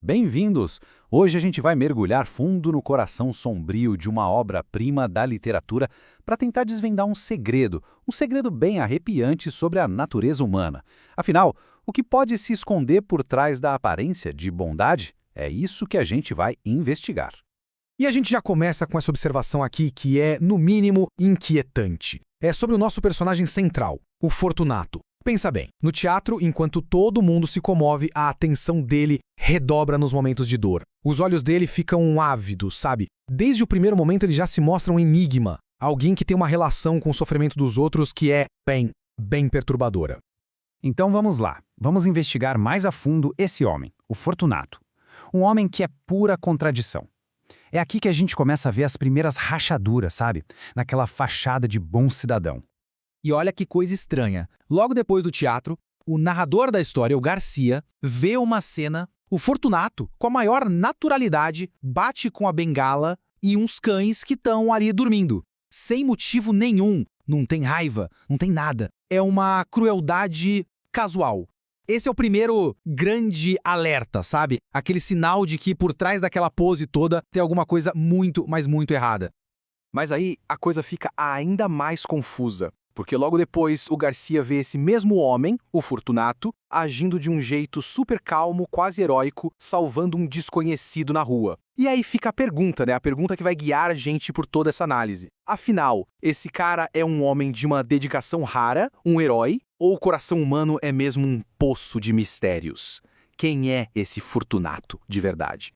Bem-vindos! Hoje a gente vai mergulhar fundo no coração sombrio de uma obra-prima da literatura para tentar desvendar um segredo bem arrepiante sobre a natureza humana. Afinal, o que pode se esconder por trás da aparência de bondade? É isso que a gente vai investigar. E a gente já começa com essa observação aqui que é, no mínimo, inquietante. É sobre o nosso personagem central, o Fortunato. Pensa bem, no teatro, enquanto todo mundo se comove, a atenção dele redobra nos momentos de dor. Os olhos dele ficam ávidos, sabe? Desde o primeiro momento ele já se mostra um enigma, alguém que tem uma relação com o sofrimento dos outros que é, bem perturbadora. Então vamos lá, vamos investigar mais a fundo esse homem, o Fortunato. Um homem que é pura contradição. É aqui que a gente começa a ver as primeiras rachaduras, sabe? Naquela fachada de bom cidadão. E olha que coisa estranha. Logo depois do teatro, o narrador da história, o Garcia, vê uma cena, o Fortunato, com a maior naturalidade, bate com a bengala e uns cães que estão ali dormindo. Sem motivo nenhum. Não tem raiva, não tem nada. É uma crueldade casual. Esse é o primeiro grande alerta, sabe? Aquele sinal de que por trás daquela pose toda tem alguma coisa muito, mas muito errada. Mas aí a coisa fica ainda mais confusa. Porque logo depois o Garcia vê esse mesmo homem, o Fortunato, agindo de um jeito super calmo, quase heróico, salvando um desconhecido na rua. E aí fica a pergunta, né? A pergunta que vai guiar a gente por toda essa análise. Afinal, esse cara é um homem de uma dedicação rara, um herói, ou o coração humano é mesmo um poço de mistérios? Quem é esse Fortunato de verdade?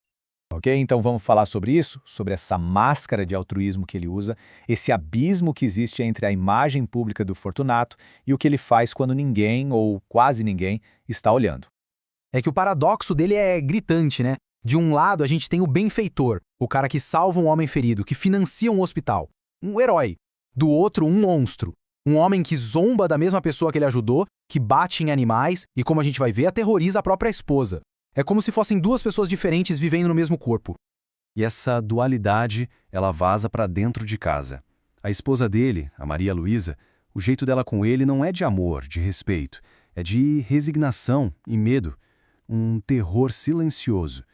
Ok? Então vamos falar sobre isso, sobre essa máscara de altruísmo que ele usa, esse abismo que existe entre a imagem pública do Fortunato e o que ele faz quando ninguém, ou quase ninguém, está olhando. É que o paradoxo dele é gritante, né? De um lado a gente tem o benfeitor, o cara que salva um homem ferido, que financia um hospital, um herói. Do outro, um monstro, um homem que zomba da mesma pessoa que ele ajudou, que bate em animais e, como a gente vai ver, aterroriza a própria esposa. É como se fossem duas pessoas diferentes vivendo no mesmo corpo. E essa dualidade, ela vaza para dentro de casa. A esposa dele, a Maria Luísa, o jeito dela com ele não é de amor, de respeito. É de resignação e medo. Um terror silencioso.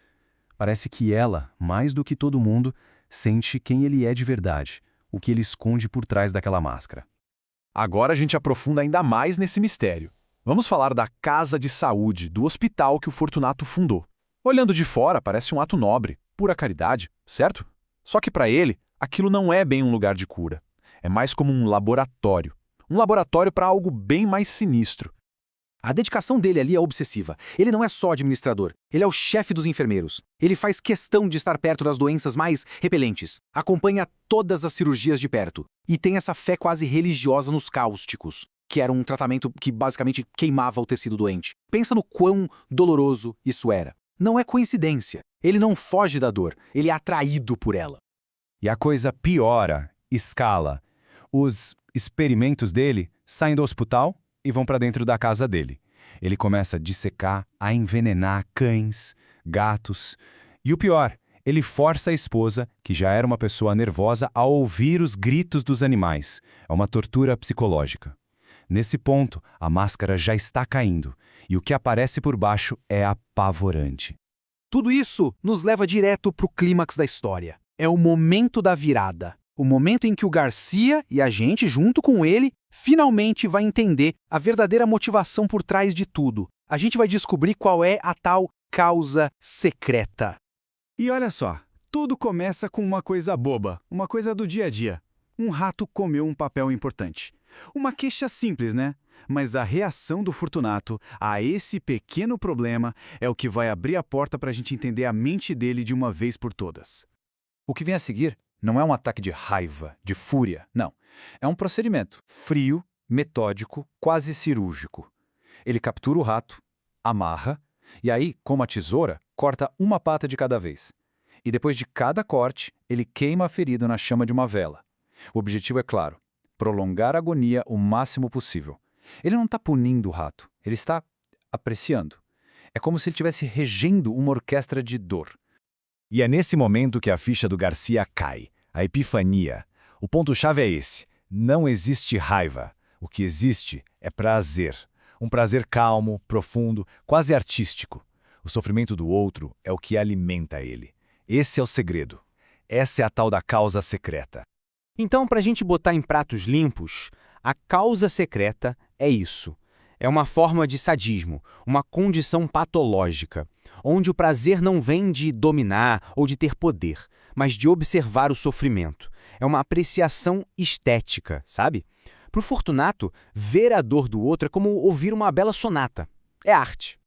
Parece que ela, mais do que todo mundo, sente quem ele é de verdade, o que ele esconde por trás daquela máscara. Agora a gente aprofunda ainda mais nesse mistério. Vamos falar da casa de saúde, do hospital que o Fortunato fundou. Olhando de fora, parece um ato nobre, pura caridade, certo? Só que para ele, aquilo não é bem um lugar de cura. É mais como um laboratório. Um laboratório para algo bem mais sinistro. A dedicação dele ali é obsessiva. Ele não é só administrador, ele é o chefe dos enfermeiros. Ele faz questão de estar perto das doenças mais repelentes, acompanha todas as cirurgias de perto e tem essa fé quase religiosa nos cáusticos, que era um tratamento que basicamente queimava o tecido doente. Pensa no quão doloroso isso era. Não é coincidência. Ele não foge da dor, ele é atraído por ela. E a coisa piora, escala. Os experimentos dele saem do hospital e vão para dentro da casa dele. Ele começa a dissecar, a envenenar cães, gatos. E o pior, ele força a esposa, que já era uma pessoa nervosa, a ouvir os gritos dos animais. É uma tortura psicológica. Nesse ponto, a máscara já está caindo, e o que aparece por baixo é apavorante. Tudo isso nos leva direto para o clímax da história. É o momento da virada. O momento em que o Garcia e a gente, junto com ele, finalmente vai entender a verdadeira motivação por trás de tudo. A gente vai descobrir qual é a tal causa secreta. E olha só, tudo começa com uma coisa boba, uma coisa do dia a dia. Um rato comeu um papel importante. Uma queixa simples, né? Mas a reação do Fortunato a esse pequeno problema é o que vai abrir a porta para a gente entender a mente dele de uma vez por todas. O que vem a seguir não é um ataque de raiva, de fúria, não. É um procedimento frio, metódico, quase cirúrgico. Ele captura o rato, amarra, e aí, com uma tesoura, corta uma pata de cada vez. E depois de cada corte, ele queima a ferida na chama de uma vela. O objetivo é claro, prolongar a agonia o máximo possível. Ele não está punindo o rato, ele está apreciando. É como se ele estivesse regendo uma orquestra de dor. E é nesse momento que a ficha do Garcia cai, a epifania. O ponto-chave é esse: não existe raiva. O que existe é prazer. Um prazer calmo, profundo, quase artístico. O sofrimento do outro é o que alimenta ele. Esse é o segredo. Essa é a tal da causa secreta. Então, para a gente botar em pratos limpos, a causa secreta é isso. É uma forma de sadismo, uma condição patológica, onde o prazer não vem de dominar ou de ter poder, mas de observar o sofrimento. É uma apreciação estética, sabe? Para o Fortunato, ver a dor do outro é como ouvir uma bela sonata. É arte.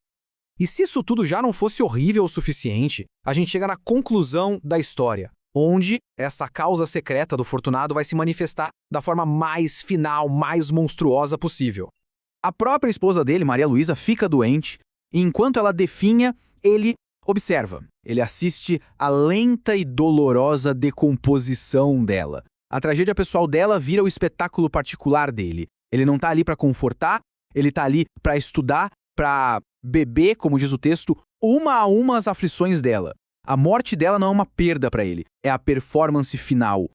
E se isso tudo já não fosse horrível o suficiente, a gente chega na conclusão da história, onde essa causa secreta do Fortunato vai se manifestar da forma mais final, mais monstruosa possível. A própria esposa dele, Maria Luísa, fica doente, e enquanto ela definha, ele observa. Ele assiste à lenta e dolorosa decomposição dela. A tragédia pessoal dela vira o espetáculo particular dele. Ele não está ali para confortar, ele está ali para estudar, para beber, como diz o texto, uma a uma as aflições dela. A morte dela não é uma perda para ele, é a performance final.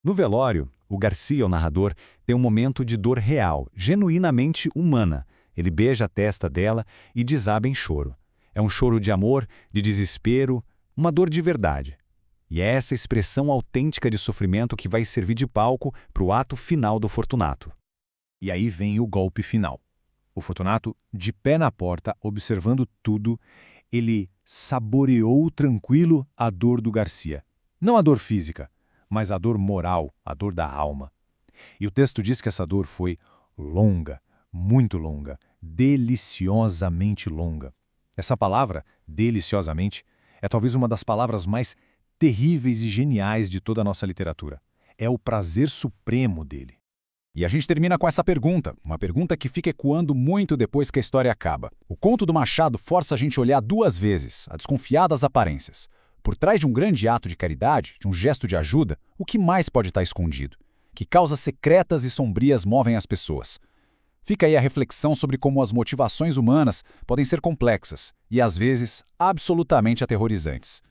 No velório, o Garcia, o narrador, tem um momento de dor real, genuinamente humana. Ele beija a testa dela e desaba em choro. É um choro de amor, de desespero, uma dor de verdade. E é essa expressão autêntica de sofrimento que vai servir de palco para o ato final do Fortunato. E aí vem o golpe final. O Fortunato, de pé na porta, observando tudo, ele saboreou tranquilo a dor do Garcia. Não a dor física, mas a dor moral, a dor da alma. E o texto diz que essa dor foi longa, muito longa, deliciosamente longa. Essa palavra, deliciosamente, é talvez uma das palavras mais terríveis e geniais de toda a nossa literatura. É o prazer supremo dele. E a gente termina com essa pergunta, uma pergunta que fica ecoando muito depois que a história acaba. O conto do Machado força a gente a olhar duas vezes, a desconfiar das aparências. Por trás de um grande ato de caridade, de um gesto de ajuda, o que mais pode estar escondido? Que causas secretas e sombrias movem as pessoas? Fica aí a reflexão sobre como as motivações humanas podem ser complexas e, às vezes, absolutamente aterrorizantes.